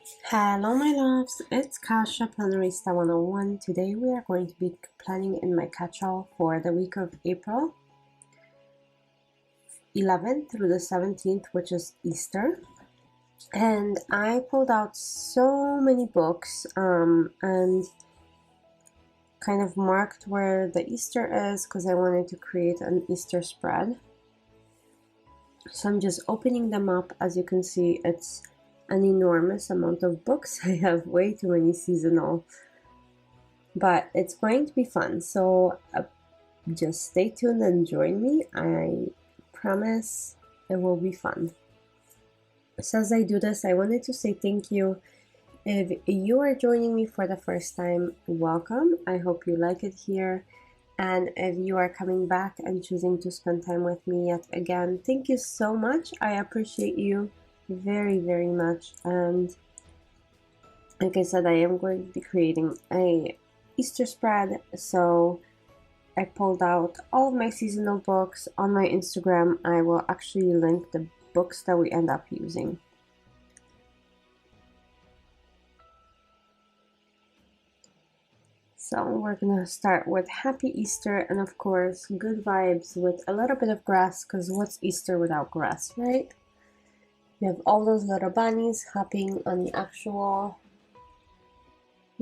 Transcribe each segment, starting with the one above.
Hello my loves, it's Kasha Plannerista 101. Today we are going to be planning in my catch-all for the week of April 11th through the 17th, which is Easter. And I pulled out so many books and kind of marked where the Easter is because I wanted to create an Easter spread. So I'm just opening them up. As you can see, it's an enormous amount of books. I have way too many seasonal, but it's going to be fun. So just stay tuned and join me. I promise it will be fun. So as I do this, I wanted to say thank you. If you are joining me for the first time, welcome. I hope you like it here. And if you are coming back and choosing to spend time with me yet again, thank you so much. I appreciate you very, very much. And like I said, I am going to be creating a Easter spread. So I pulled out all of my seasonal books. On my Instagram, I will actually link the books that we end up using. So we're gonna start with Happy Easter and of course good vibes with a little bit of grass, because what's Easter without grass, right? You have all those little bunnies hopping on the actual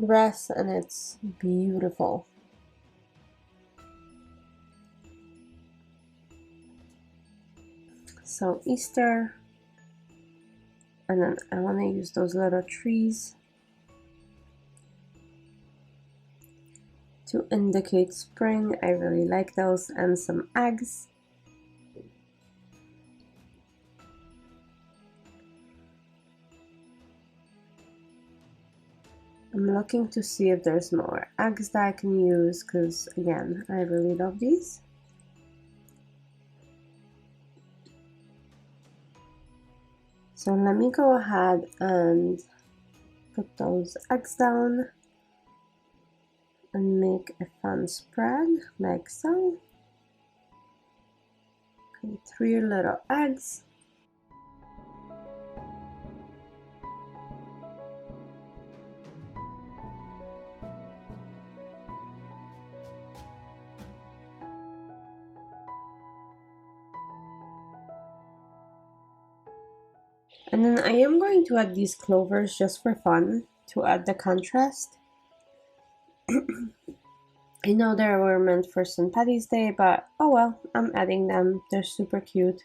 grass and it's beautiful. So Easter, and then I want to use those little trees to indicate spring. I really like those, and some eggs. I'm looking to see if there's more eggs that I can use, because again, I really love these. So let me go ahead and put those eggs down and make a fun spread like so. Okay, 3 little eggs. And then I am going to add these clovers just for fun, to add the contrast. I know they were meant for St. Patty's Day, but oh well, I'm adding them. They're super cute.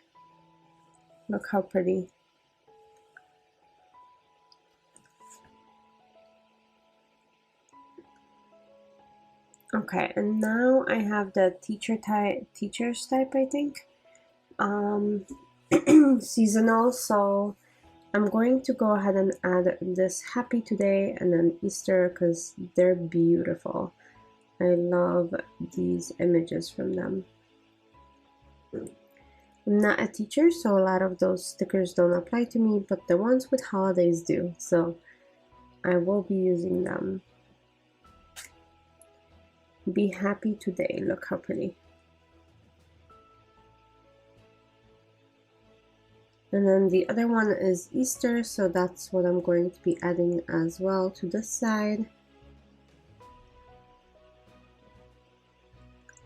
Look how pretty. Okay, and now I have the teacher's type, I think. Seasonal, so I'm going to go ahead and add this Happy Today and then Easter, because they're beautiful. I love these images from them. I'm not a teacher, so a lot of those stickers don't apply to me, but the ones with holidays do, so I will be using them. Be happy today. Look how pretty. And then the other one is Easter, so that's what I'm going to be adding as well to this side.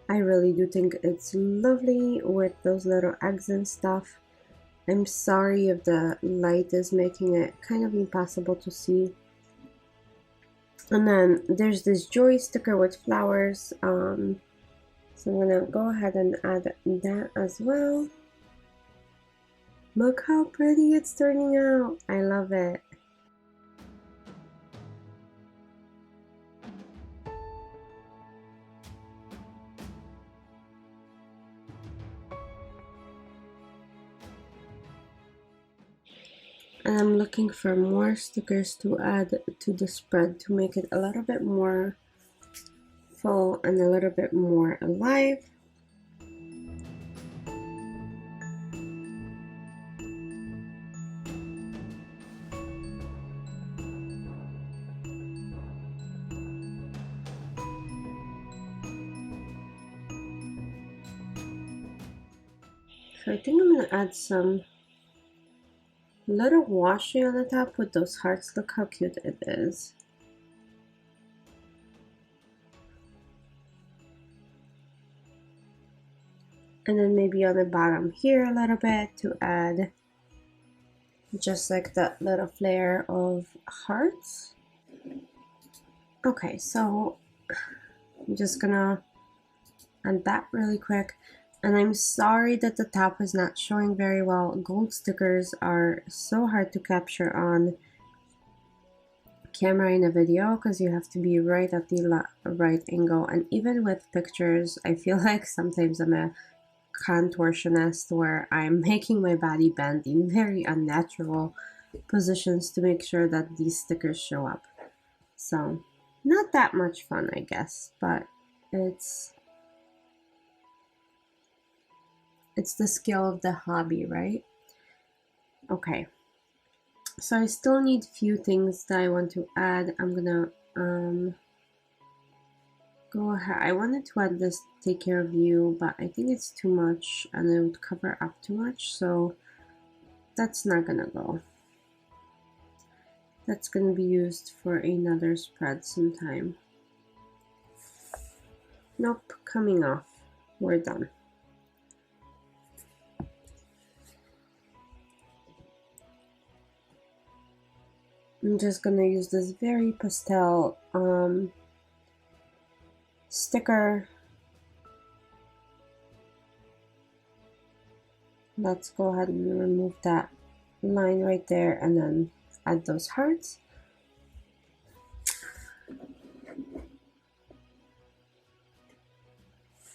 I really do think it's lovely with those little eggs and stuff. I'm sorry if the light is making it kind of impossible to see. And then there's this joy sticker with flowers. So I'm gonna go ahead and add that as well. Look how pretty it's turning out. I love it. And I'm looking for more stickers to add to the spread to make it a little bit more full and a little bit more alive. So I think I'm gonna add some Little washi on the top with those hearts. Look how cute it is. And then maybe on the bottom here a little bit to add just like that little flare of hearts. Okay, so I'm just gonna add that really quick. And I'm sorry that the top is not showing very well. Gold stickers are so hard to capture on camera in a video because you have to be right at the right angle. And even with pictures, I feel like sometimes I'm a contortionist where I'm making my body bend in very unnatural positions to make sure that these stickers show up. So not that much fun, I guess, but it's the skill of the hobby, right? Okay, so I still need a few things that I want to add. I'm gonna go ahead. I wanted to add this take care of you, but I think it's too much and it would cover up too much, so that's not gonna go. That's gonna be used for another spread sometime. Nope, coming off. We're done. I'm just gonna use this very pastel sticker. Let's go ahead and remove that line right there and then add those hearts.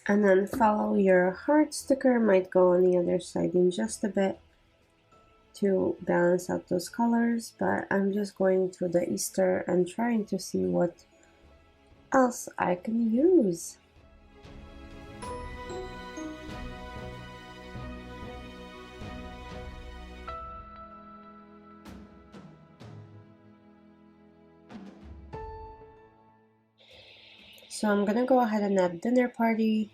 And then follow your heart sticker, might go on the other side in just a bit to balance out those colors, but I'm just going to the Easter and trying to see what else I can use. So I'm gonna go ahead and add dinner party.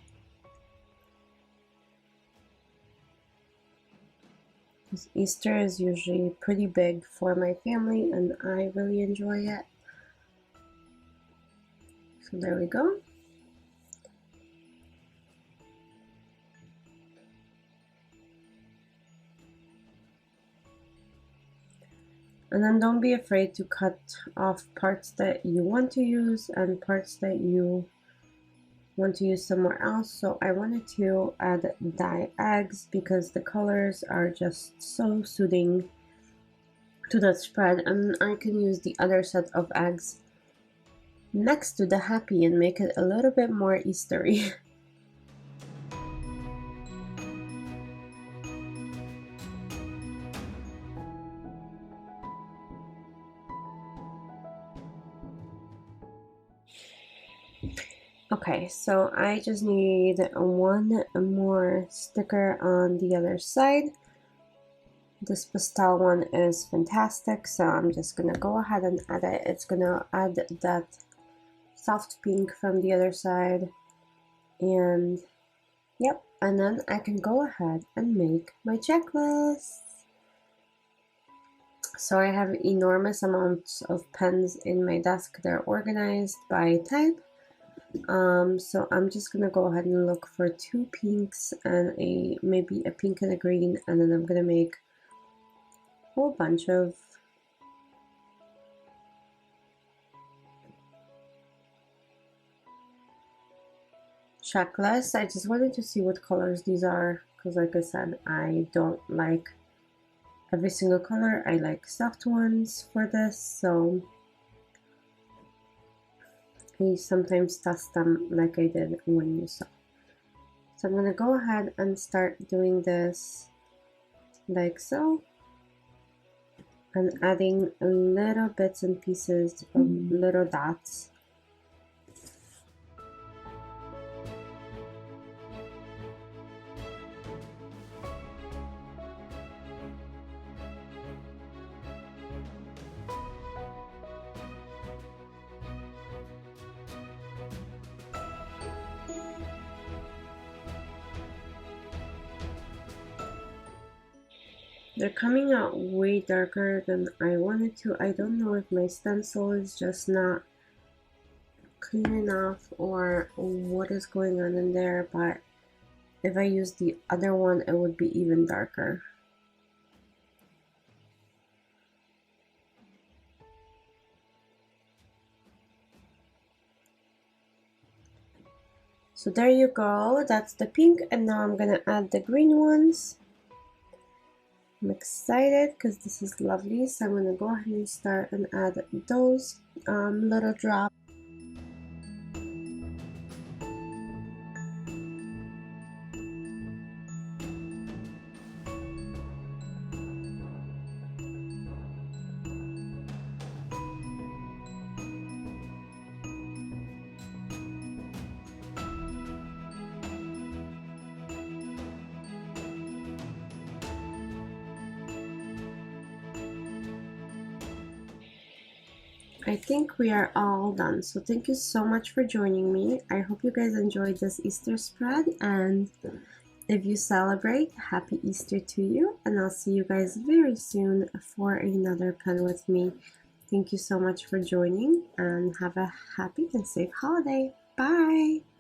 Easter is usually pretty big for my family and I really enjoy it. So there we go. And then don't be afraid to cut off parts that you want to use and parts that you want to use somewhere else. So I wanted to add dye eggs because the colors are just so soothing to that spread, and I can use the other set of eggs next to the happy and make it a little bit more Eastery. Okay, so I just need one more sticker on the other side. This pastel one is fantastic, so I'm just gonna go ahead and add it. It's gonna add that soft pink from the other side, and yep, and then I can go ahead and make my checklist. So I have enormous amounts of pens in my desk. They're organized by type. So I'm just gonna go ahead and look for 2 pinks and maybe a pink and a green, and then I'm gonna make a whole bunch of checklists. I just wanted to see what colors these are because, like I said, I don't like every single color. I like soft ones for this, so I sometimes test them like I did when you saw. So I'm gonna go ahead and start doing this like so, and adding little bits and pieces of little dots. They're coming out way darker than I wanted to. I don't know if my stencil is just not clean enough or what is going on in there, but if I use the other one, it would be even darker. So there you go, that's the pink, and now I'm gonna add the green ones. I'm excited because this is lovely, so I'm gonna go ahead and start and add those little drops. I think we are all done. So thank you so much for joining me. I hope you guys enjoyed this Easter spread, and if you celebrate, happy Easter to you, and I'll see you guys very soon for another pen with me. Thank you so much for joining, and have a happy and safe holiday. Bye!